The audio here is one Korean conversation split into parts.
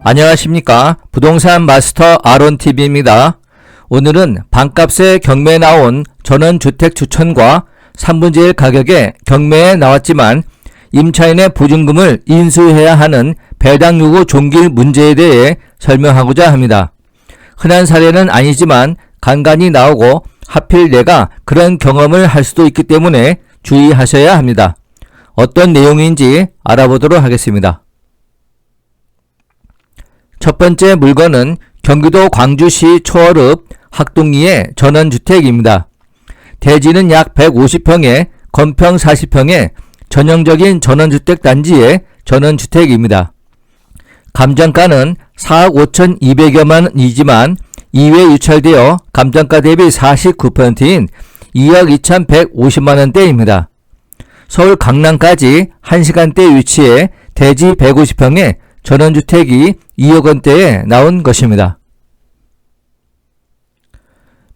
안녕하십니까. 부동산 마스터 아론TV입니다. 오늘은 반값에 경매에 나온 전원주택 추천과 3분의 1 가격에 경매에 나왔지만 임차인의 보증금을 인수해야 하는 배당 요구 종길 문제에 대해 설명하고자 합니다. 흔한 사례는 아니지만 간간히 나오고 하필 내가 그런 경험을 할 수도 있기 때문에 주의하셔야 합니다. 어떤 내용인지 알아보도록 하겠습니다. 첫 번째 물건은 경기도 광주시 초월읍 학동리의 전원주택입니다. 대지는 약 150평에 건평 40평의 전형적인 전원주택 단지의 전원주택입니다. 감정가는 4억 5,200여만 원이지만 2회 유찰되어 감정가 대비 49%인 2억 2,150만 원대입니다. 서울 강남까지 1시간대 위치해 대지 150평에 전원주택이 2억 원대에 나온 것입니다.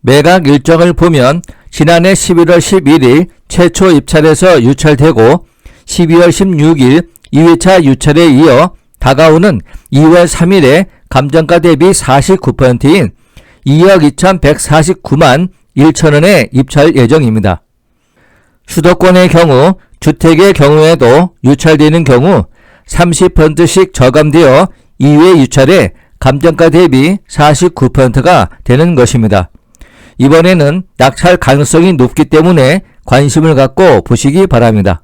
매각 일정을 보면 지난해 11월 11일 최초 입찰에서 유찰되고 12월 16일 2회차 예찰에 이어 다가오는 2월 3일에 감정가 대비 49%인 2억 2,149만 1천원에 입찰 예정입니다. 수도권의 경우 주택의 경우에도 유찰되는 경우 30%씩 저감되어 2회 유찰에 감정가 대비 49%가 되는 것입니다. 이번에는 낙찰 가능성이 높기 때문에 관심을 갖고 보시기 바랍니다.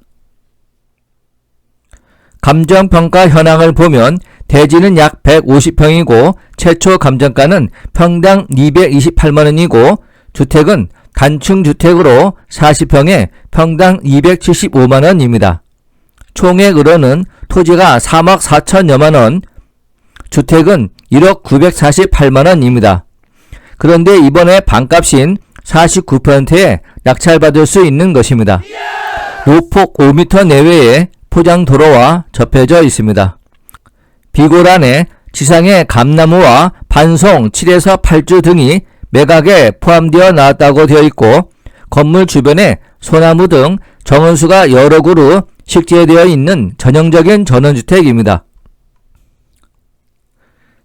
감정평가 현황을 보면 대지는 약 150평이고 최초 감정가는 평당 228만원이고 주택은 단층 주택으로 40평에 평당 275만원입니다. 총액으로는 토지가 3억 4천여만원, 주택은 1억 948만원입니다. 그런데 이번에 반값인 49%에 낙찰받을 수 있는 것입니다. 로폭 5m 내외에 포장도로와 접해져 있습니다. 비고란에 지상의 감나무와 반송 7에서 8주 등이 매각에 포함되어 나왔다고 되어 있고 건물 주변에 소나무 등 정원수가 여러 그루 식재되어 있는 전형적인 전원주택입니다.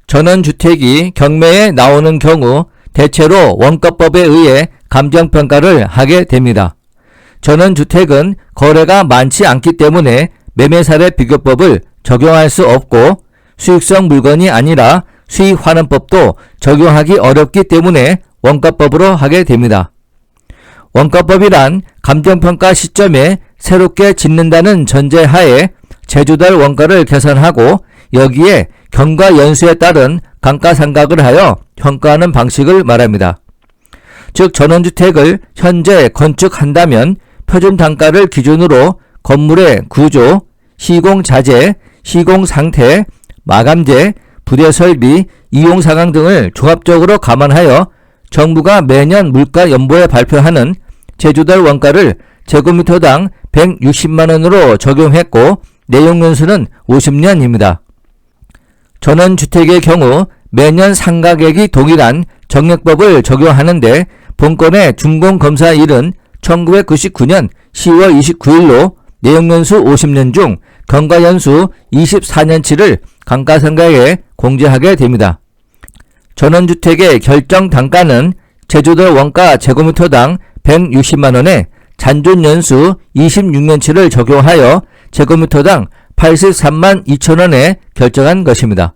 전원주택이 경매에 나오는 경우 대체로 원가법에 의해 감정평가를 하게 됩니다. 전원주택은 거래가 많지 않기 때문에 매매사례 비교법을 적용할 수 없고 수익성 물건이 아니라 수익환원법도 적용하기 어렵기 때문에 원가법으로 하게 됩니다. 원가법이란 감정평가 시점에 새롭게 짓는다는 전제하에 제조달 원가를 계산하고 여기에 경과 연수에 따른 감가상각을 하여 평가하는 방식을 말합니다. 즉 전원주택을 현재 건축한다면 표준단가를 기준으로 건물의 구조, 시공자재, 시공상태, 마감재, 부대설비, 이용상황 등을 종합적으로 감안하여 정부가 매년 물가연보에 발표하는 제조달 원가를 제곱미터당 160만원으로 적용했고 내용연수는 50년입니다. 전원주택의 경우 매년 상가액이 동일한 정액법을 적용하는데 본건의 준공검사일은 1999년 10월 29일로 내용연수 50년 중 경과연수 24년치를 감가상각에 공제하게 됩니다. 전원주택의 결정단가는 제조달 원가 제곱미터당 160만원에 잔존연수 26년치를 적용하여 제곱미터당 83만 2천원에 결정한 것입니다.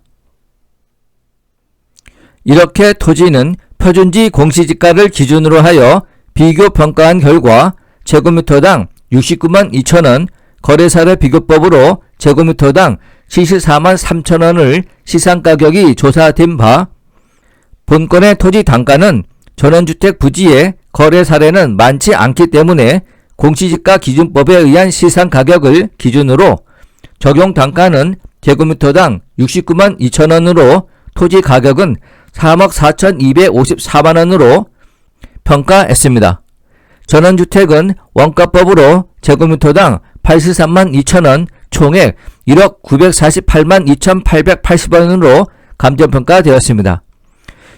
이렇게 토지는 표준지 공시지가를 기준으로 하여 비교평가한 결과 제곱미터당 69만 2천원, 거래사례 비교법으로 제곱미터당 74만 3천원을 시상가격이 조사된 바 본건의 토지 단가는 전원주택 부지의 거래 사례는 많지 않기 때문에 공시지가 기준법에 의한 시상가격을 기준으로 적용 단가는 제곱미터당 69만 2천원으로 토지 가격은 3억 4,254만원으로 평가했습니다. 전원주택은 원가법으로 제곱미터당 83만 2천원, 총액 1억 948만 2,880원으로 감정평가되었습니다.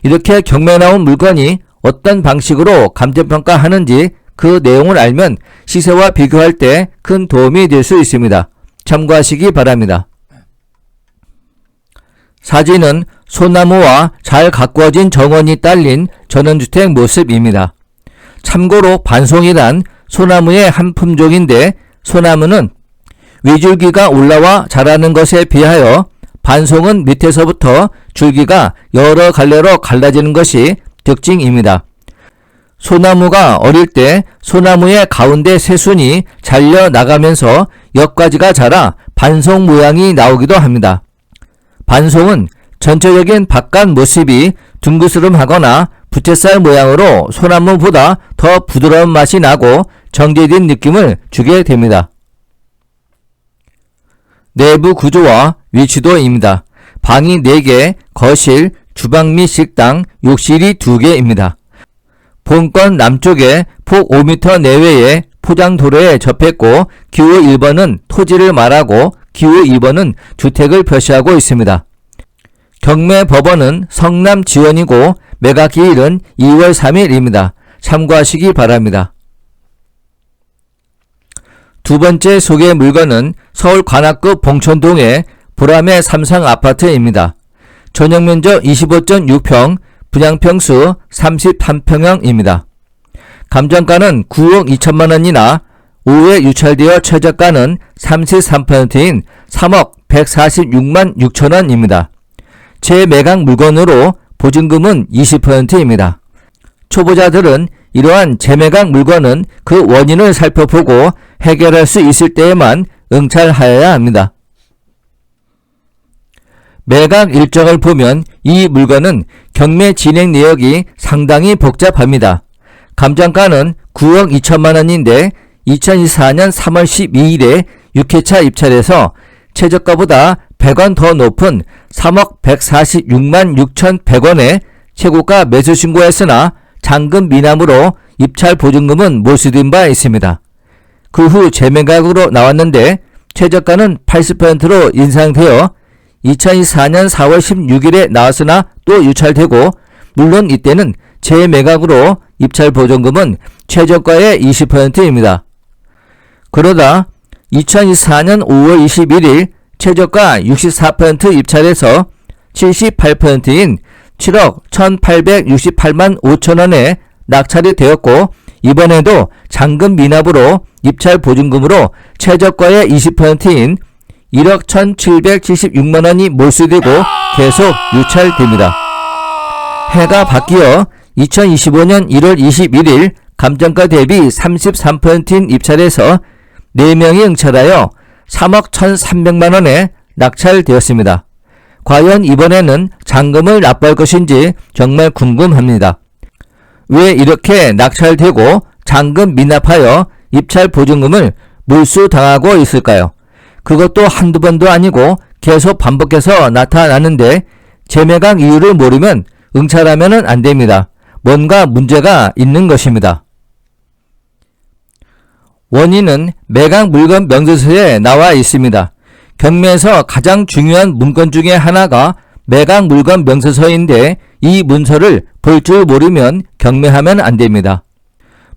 이렇게 경매에 나온 물건이 어떤 방식으로 감정평가하는지 그 내용을 알면 시세와 비교할 때 큰 도움이 될 수 있습니다. 참고하시기 바랍니다. 사진은 소나무와 잘 가꾸어진 정원이 딸린 전원주택 모습입니다. 참고로 반송이란 소나무의 한 품종인데 소나무는 위줄기가 올라와 자라는 것에 비하여 반송은 밑에서부터 줄기가 여러 갈래로 갈라지는 것이 특징입니다. 소나무가 어릴 때 소나무의 가운데 새순이 잘려 나가면서 옆가지가 자라 반송 모양이 나오기도 합니다. 반송은 전체적인 바깥 모습이 둥그스름하거나 부채살 모양으로 소나무보다 더 부드러운 맛이 나고 정제된 느낌을 주게 됩니다. 내부 구조와 위치도입니다. 방이 4개, 거실, 주방 및 식당, 욕실이 2개입니다. 본건 남쪽에 폭 5m 내외의 포장도로에 접했고 기호 1번은 토지를 말하고 기호 2번은 주택을 표시하고 있습니다. 경매법원은 성남 지원이고 매각기일은 2월 3일입니다. 참고하시기 바랍니다. 두 번째 소개 물건은 서울 관악구 봉천동의 보람의 삼성아파트입니다. 전용면적 25.6평, 분양평수 33평형입니다. 감정가는 9억 2천만원이나 5회 유찰되어 최저가는 33%인 3억 146만 6천원입니다. 재매각 물건으로 보증금은 20%입니다. 초보자들은 이러한 재매각 물건은 그 원인을 살펴보고 해결할 수 있을 때에만 응찰하여야 합니다. 매각 일정을 보면 이 물건은 경매 진행 내역이 상당히 복잡합니다. 감정가는 9억 2천만 원인데 2024년 3월 12일에 6회차 입찰해서 최저가보다 100원 더 높은 3억 146만 6,100원에 최고가 매수 신고했으나 잔금 미납으로 입찰 보증금은 몰수된 바 있습니다. 그 후 재매각으로 나왔는데 최저가는 80%로 인상되어 2024년 4월 16일에 나왔으나 또 유찰되고 물론 이때는 재매각으로 입찰 보증금은 최저가의 20%입니다. 그러다 2024년 5월 21일 최저가 64% 입찰해서 78%인 7억 1,868만 5천원에 낙찰이 되었고 이번에도 잔금 미납으로 입찰 보증금으로 최저가의 20%인 1억 1,776만원이 몰수되고 계속 유찰됩니다. 해가 바뀌어 2025년 1월 21일 감정가 대비 33%인 입찰에서 4명이 응찰하여 3억 1,300만원에 낙찰되었습니다. 과연 이번에는 잔금을 납부할 것인지 정말 궁금합니다. 왜 이렇게 낙찰되고 잔금 미납하여 입찰 보증금을 몰수당하고 있을까요? 그것도 한두 번도 아니고 계속 반복해서 나타나는데 재매각 이유를 모르면 응찰하면 안 됩니다. 뭔가 문제가 있는 것입니다. 원인은 매각 물건 명세서에 나와 있습니다. 경매에서 가장 중요한 문건 중에 하나가 매각 물건 명세서인데 이 문서를 볼 줄 모르면 경매하면 안 됩니다.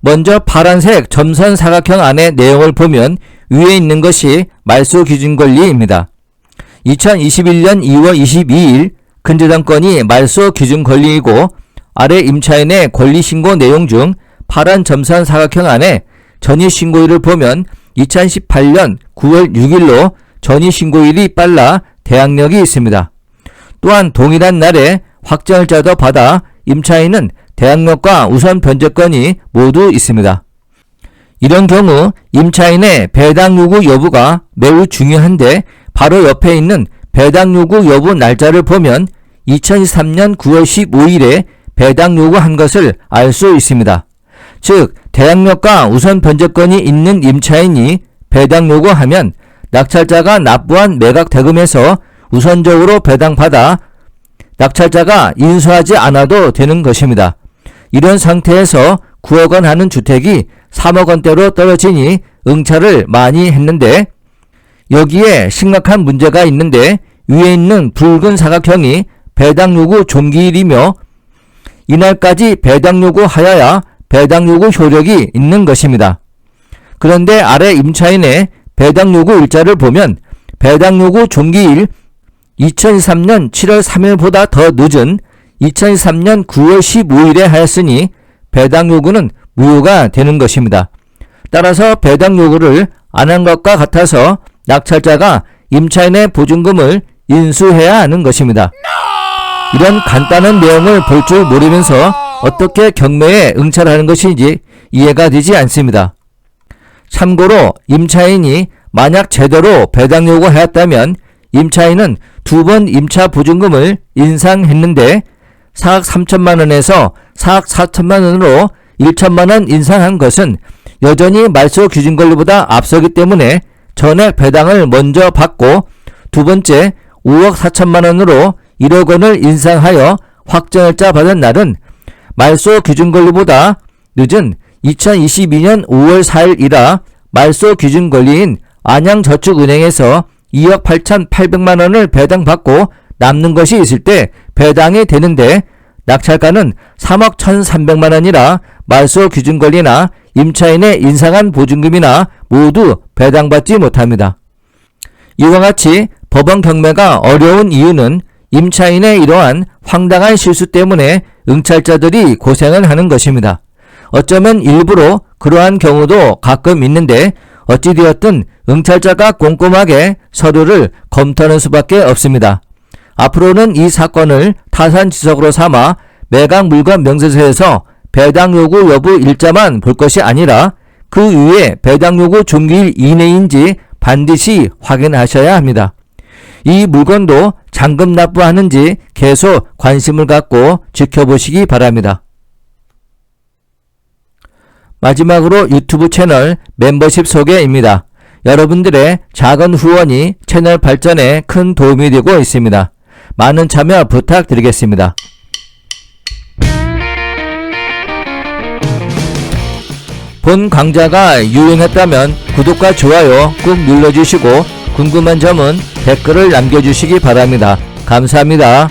먼저 파란색 점선 사각형 안의 내용을 보면 위에 있는 것이 말소 기준 권리입니다. 2021년 2월 22일 근저당권이 말소 기준 권리이고 아래 임차인의 권리신고 내용 중 파란 점선 사각형 안에 전입신고일을 보면 2018년 9월 6일로 전입신고일이 빨라 대항력이 있습니다. 또한 동일한 날에 확정일자도 받아 임차인은 대항력과 우선 변제권이 모두 있습니다. 이런 경우 임차인의 배당 요구 여부가 매우 중요한데 바로 옆에 있는 배당 요구 여부 날짜를 보면 2023년 9월 15일에 배당 요구한 것을 알 수 있습니다. 즉 대항력과 우선 변제권이 있는 임차인이 배당 요구하면 낙찰자가 납부한 매각 대금에서 우선적으로 배당받아 낙찰자가 인수하지 않아도 되는 것입니다. 이런 상태에서 9억 원 하는 주택이 3억 원대로 떨어지니 응찰을 많이 했는데 여기에 심각한 문제가 있는데 위에 있는 붉은 사각형이 배당 요구 종기일이며 이날까지 배당 요구하여야 배당 요구 효력이 있는 것입니다. 그런데 아래 임차인의 배당 요구 일자를 보면 배당 요구 종기일 2023년 7월 3일보다 더 늦은 2023년 9월 15일에 하였으니 배당 요구는 무효가 되는 것입니다. 따라서 배당 요구를 안 한 것과 같아서 낙찰자가 임차인의 보증금을 인수해야 하는 것입니다. 이런 간단한 내용을 볼 줄 모르면서 어떻게 경매에 응찰하는 것인지 이해가 되지 않습니다. 참고로 임차인이 만약 제대로 배당 요구하였다면 임차인은 2번 임차 보증금을 인상했는데 4억 3천만 원에서 4억 4천만 원으로 1천만 원 인상한 것은 여전히 말소 기준 권리보다 앞서기 때문에 전액 배당을 먼저 받고 두 번째 5억 4천만 원으로 1억 원을 인상하여 확정일자 받은 날은 말소 기준 권리보다 늦은 2022년 5월 4일이라 말소 기준 권리인 안양저축은행에서 2억 8,800만 원을 배당받고 남는 것이 있을 때 배당이 되는데 낙찰가는 3억 1,300만 원이라 말소 기준 권리나 임차인의 인상한 보증금이나 모두 배당받지 못합니다. 이와 같이 법원 경매가 어려운 이유는 임차인의 이러한 황당한 실수 때문에 응찰자들이 고생을 하는 것입니다. 어쩌면 일부러 그러한 경우도 가끔 있는데 어찌되었든 응찰자가 꼼꼼하게 서류를 검토하는 수밖에 없습니다. 앞으로는 이 사건을 타산지석으로 삼아 매각 물건 명세서에서 배당 요구 여부 일자만 볼 것이 아니라 그 이후에 배당 요구 종기일 이내인지 반드시 확인하셔야 합니다. 이 물건도 잔금 납부하는지 계속 관심을 갖고 지켜보시기 바랍니다. 마지막으로 유튜브 채널 멤버십 소개입니다. 여러분들의 작은 후원이 채널 발전에 큰 도움이 되고 있습니다. 많은 참여 부탁드리겠습니다. 본 강좌가 유용했다면 구독과 좋아요 꾹 눌러주시고 궁금한 점은 댓글을 남겨주시기 바랍니다. 감사합니다.